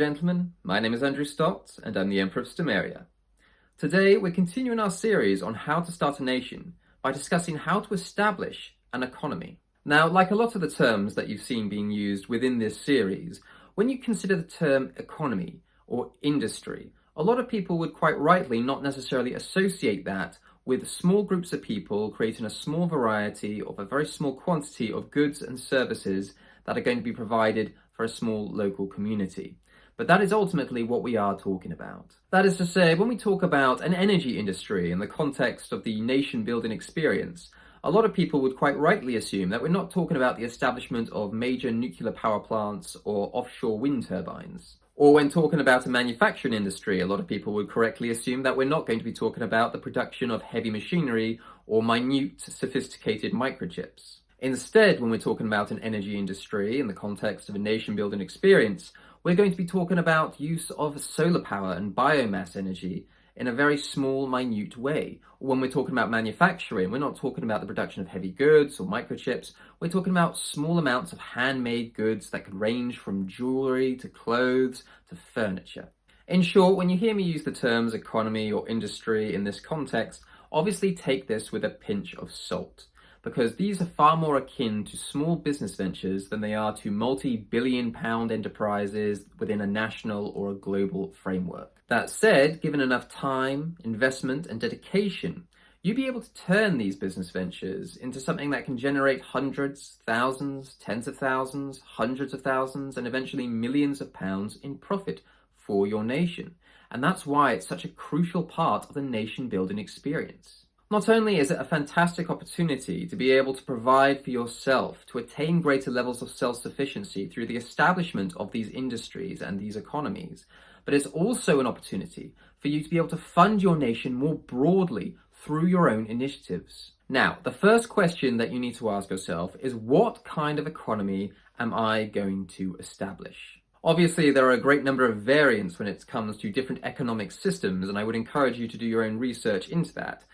gentlemen, my name is Andrew Stott, and I'm the Emperor of Stomaria. Today, we're continuing our series on how to start a nation by discussing how to establish an economy. Now, like a lot of the terms that you've seen being used within this series, when you consider the term economy or industry, a lot of people would quite rightly not necessarily associate that with small groups of people creating a small variety of a very small quantity of goods and services that are going to be provided for a small local community. But that is ultimately what we are talking about. That is to say, when we talk about an energy industry in the context of the nation-building experience, a lot of people would quite rightly assume that we're not talking about the establishment of major nuclear power plants or offshore wind turbines. Or when talking about a manufacturing industry, a lot of people would correctly assume that we're not going to be talking about the production of heavy machinery or minute, sophisticated microchips. Instead, when we're talking about an energy industry in the context of a nation-building experience, we're going to be talking about use of solar power and biomass energy in a very small, minute way. When we're talking about manufacturing, we're not talking about the production of heavy goods or microchips. We're talking about small amounts of handmade goods that could range from jewelry to clothes to furniture. In short, when you hear me use the terms economy or industry in this context, obviously take this with a pinch of salt, because these are far more akin to small business ventures than they are to multi-billion-pound enterprises within a national or a global framework. That said, given enough time, investment, and dedication, you'd be able to turn these business ventures into something that can generate hundreds, thousands, tens of thousands, hundreds of thousands, and eventually millions of pounds in profit for your nation. And that's why it's such a crucial part of the nation-building experience. Not only is it a fantastic opportunity to be able to provide for yourself, to attain greater levels of self-sufficiency through the establishment of these industries and these economies, but it's also an opportunity for you to be able to fund your nation more broadly through your own initiatives. Now, the first question that you need to ask yourself is, what kind of economy am I going to establish? Obviously, there are a great number of variants when it comes to different economic systems, and I would encourage you to do your own research into that.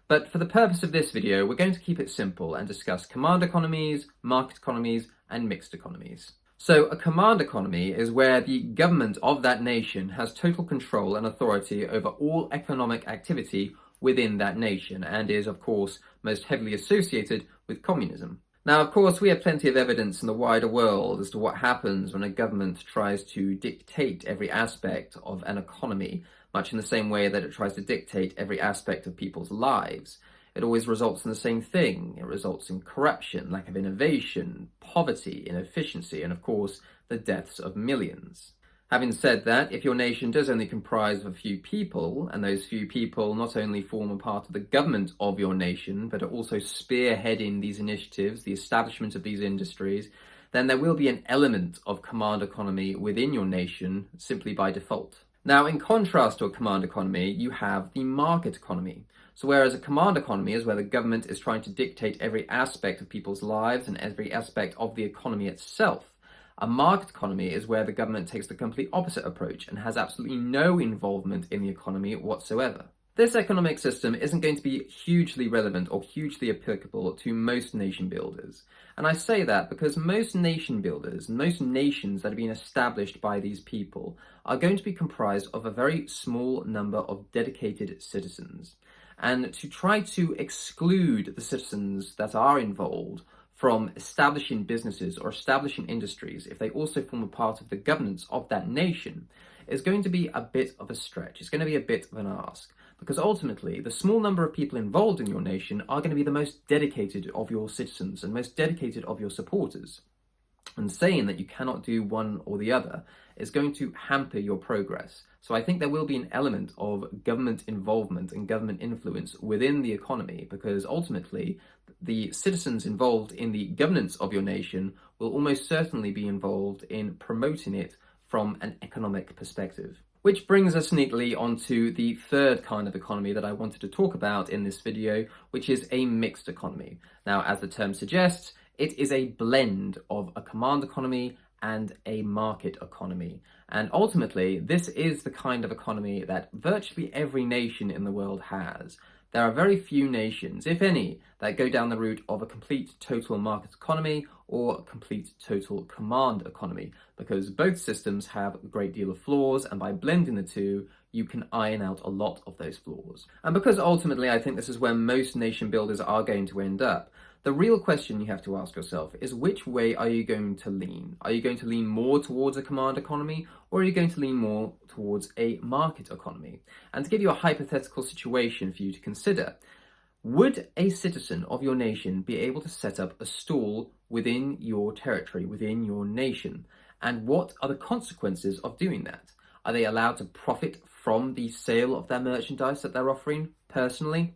But for the purpose of this video, we're going to keep it simple and discuss command economies, market economies, and mixed economies. So a command economy is where the government of that nation has total control and authority over all economic activity within that nation, and is, of course, most heavily associated with communism. Now, of course, we have plenty of evidence in the wider world as to what happens when a government tries to dictate every aspect of an economy, much in the same way that it tries to dictate every aspect of people's lives. It always results in the same thing. It results in corruption, lack of innovation, poverty, inefficiency, and of course, the deaths of millions. Having said that, if your nation does only comprise of a few people, and those few people not only form a part of the government of your nation, but are also spearheading these initiatives, the establishment of these industries, then there will be an element of command economy within your nation simply by default. Now, in contrast to a command economy, you have the market economy. So whereas a command economy is where the government is trying to dictate every aspect of people's lives and every aspect of the economy itself, a market economy is where the government takes the complete opposite approach and has absolutely no involvement in the economy whatsoever. This economic system isn't going to be hugely relevant or hugely applicable to most nation builders. And I say that because most nation builders, most nations that are being established by these people, are going to be comprised of a very small number of dedicated citizens. And to try to exclude the citizens that are involved from establishing businesses or establishing industries, if they also form a part of the governance of that nation, is going to be a bit of a stretch. It's going to be a bit of an ask. Because ultimately, the small number of people involved in your nation are going to be the most dedicated of your citizens and most dedicated of your supporters. And saying that you cannot do one or the other is going to hamper your progress. So I think there will be an element of government involvement and government influence within the economy, because ultimately the citizens involved in the governance of your nation will almost certainly be involved in promoting it from an economic perspective. Which brings us neatly onto the third kind of economy that I wanted to talk about in this video, which is a mixed economy. Now, as the term suggests, it is a blend of a command economy and a market economy. And ultimately, this is the kind of economy that virtually every nation in the world has. there are very few nations, if any, that go down the route of a complete total market economy or a complete total command economy, because both systems have a great deal of flaws, and by blending the two, you can iron out a lot of those flaws. And because ultimately I think this is where most nation builders are going to end up, the real question you have to ask yourself is, which way are you going to lean? Are you going to lean more towards a command economy, or are you going to lean more towards a market economy? And to give you a hypothetical situation for you to consider, would a citizen of your nation be able to set up a stall within your territory, within your nation? And what are the consequences of doing that? Are they allowed to profit from the sale of their merchandise that they're offering personally?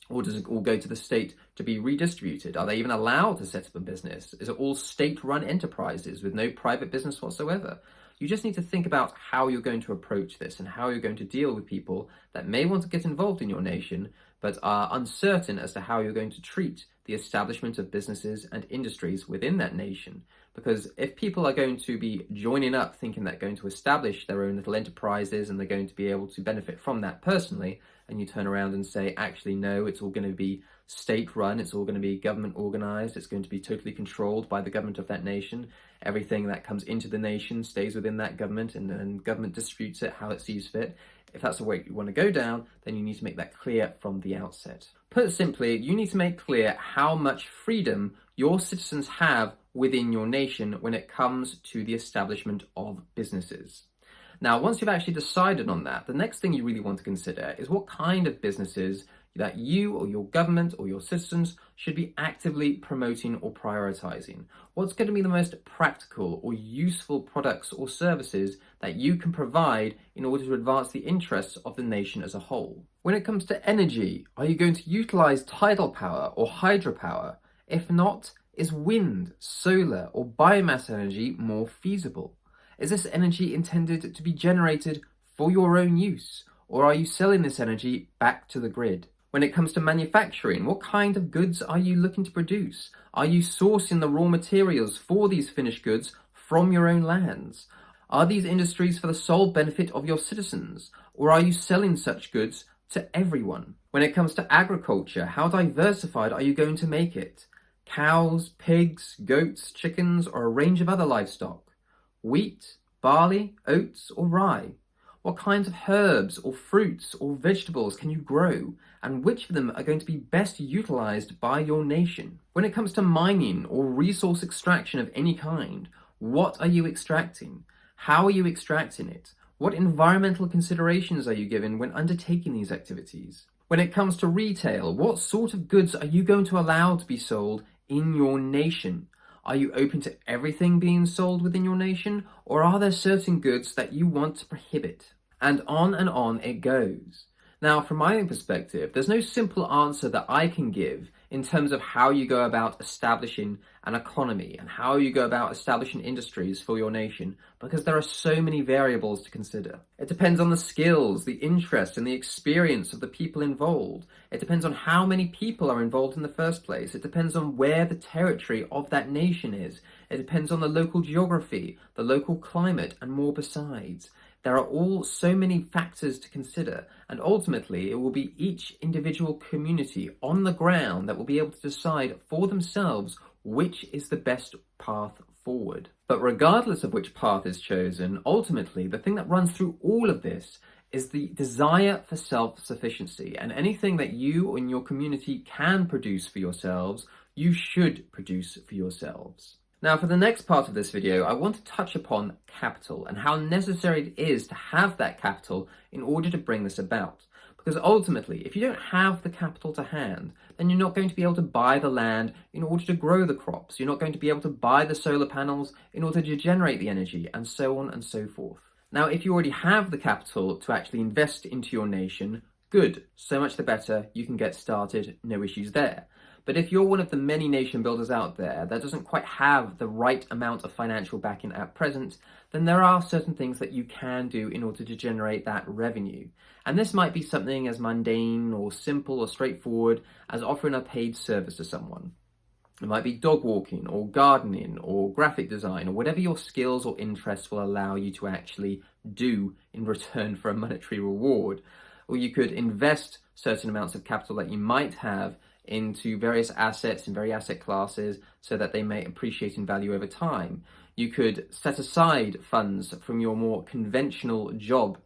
Or does it all go to the state to be redistributed? Are they even allowed to set up a business? Is it all state-run enterprises with no private business whatsoever? You just need to think about how you're going to approach this and how you're going to deal with people that may want to get involved in your nation, but are uncertain as to how you're going to treat the establishment of businesses and industries within that nation. Because if people are going to be joining up thinking they're going to establish their own little enterprises and they're going to be able to benefit from that personally, and you turn around and say, actually, no, it's all going to be state-run, it's all going to be government-organized, it's going to be totally controlled by the government of that nation, everything that comes into the nation stays within that government, and then government distributes it how it sees fit. If that's the way you want to go down, then you need to make that clear from the outset. Put simply, you need to make clear how much freedom your citizens have within your nation when it comes to the establishment of businesses. Now, once you've actually decided on that, the next thing you really want to consider is what kind of businesses that you or your government or your citizens should be actively promoting or prioritizing. What's going to be the most practical or useful products or services that you can provide in order to advance the interests of the nation as a whole? When it comes to energy, are you going to utilize tidal power or hydropower? If not, is wind, solar, or biomass energy more feasible? Is this energy intended to be generated for your own use, or are you selling this energy back to the grid? When it comes to manufacturing, what kind of goods are you looking to produce? Are you sourcing the raw materials for these finished goods from your own lands? Are these industries for the sole benefit of your citizens, or are you selling such goods to everyone? When it comes to agriculture, how diversified are you going to make it? Cows, pigs, goats, chickens, or a range of other livestock? Wheat, barley, oats, or rye? What kinds of herbs or fruits or vegetables can you grow, and which of them are going to be best utilized by your nation? When it comes to mining or resource extraction of any kind, what are you extracting? How are you extracting it? What environmental considerations are you given when undertaking these activities? When it comes to retail, what sort of goods are you going to allow to be sold in your nation? Are you open to everything being sold within your nation, or are there certain goods that you want to prohibit? And on it goes. Now, from my own perspective, there's no simple answer that I can give in terms of how you go about establishing an economy and how you go about establishing industries for your nation, because there are so many variables to consider. It depends on the skills, the interests, and the experience of the people involved. It depends on how many people are involved in the first place. It depends on where the territory of that nation is. It depends on the local geography, the local climate, and more besides. There are all so many factors to consider, and ultimately it will be each individual community on the ground that will be able to decide for themselves which is the best path forward. But regardless of which path is chosen, ultimately the thing that runs through all of this is the desire for self-sufficiency, and anything that you and your community can produce for yourselves, you should produce for yourselves. Now, for the next part of this video, I want to touch upon capital and how necessary it is to have that capital in order to bring this about. Because ultimately, if you don't have the capital to hand, then you're not going to be able to buy the land in order to grow the crops. You're not going to be able to buy the solar panels in order to generate the energy, and so on and so forth. Now, if you already have the capital to actually invest into your nation, good, so much the better, you can get started, no issues there. But if you're one of the many nation builders out there that doesn't quite have the right amount of financial backing at present, then there are certain things that you can do in order to generate that revenue. And this might be something as mundane or simple or straightforward as offering a paid service to someone. It might be dog walking or gardening or graphic design or whatever your skills or interests will allow you to actually do in return for a monetary reward. Or you could invest certain amounts of capital that you might have into various assets and various asset classes so that they may appreciate in value over time. You could set aside funds from your more conventional job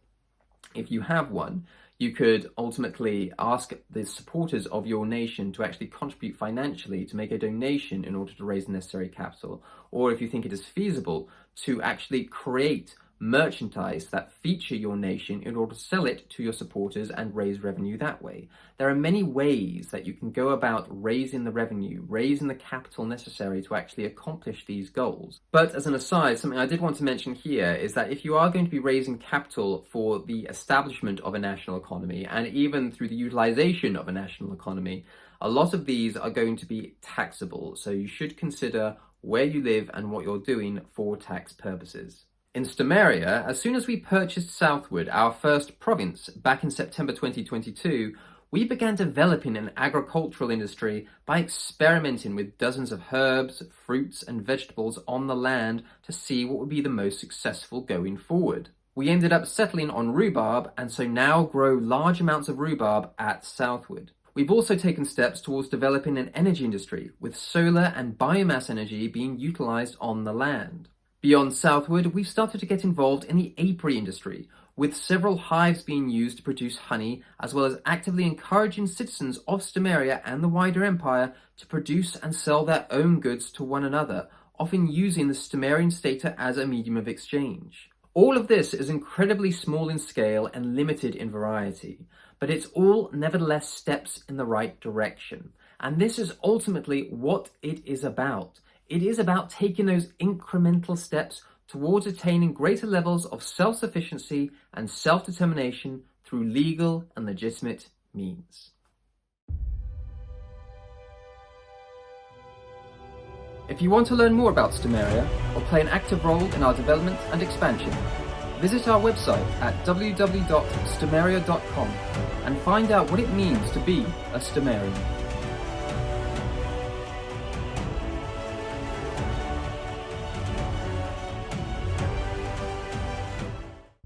if you have one. You could ultimately ask the supporters of your nation to actually contribute financially to make a donation in order to raise the necessary capital. Or if you think it is feasible, to actually create merchandise that feature your nation in order to sell it to your supporters and raise revenue that way. There are many ways that you can go about raising the revenue, raising the capital necessary to actually accomplish these goals. But as an aside, something I did want to mention here is that if you are going to be raising capital for the establishment of a national economy, and even through the utilization of a national economy, a lot of these are going to be taxable. So you should consider where you live and what you're doing for tax purposes. In Stamaria, as soon as we purchased southward, our first province, back in September 2022, we began developing an agricultural industry by experimenting with dozens of herbs, fruits, and vegetables on the land to see what would be the most successful going forward. We ended up settling on rhubarb, and so now grow large amounts of rhubarb at southward. We've also taken steps towards developing an energy industry, with solar and biomass energy being utilized on the land. Beyond southward, we've started to get involved in the apiary industry, with several hives being used to produce honey, as well as actively encouraging citizens of Stamaria and the wider empire to produce and sell their own goods to one another, often using the Stamarian stater as a medium of exchange. All of this is incredibly small in scale and limited in variety, but it's all nevertheless steps in the right direction. And this is ultimately what it is about. It is about taking those incremental steps towards attaining greater levels of self-sufficiency and self-determination through legal and legitimate means. If you want to learn more about Stamaria or play an active role in our development and expansion, visit our website at www.stamaria.com and find out what it means to be a Stamarian.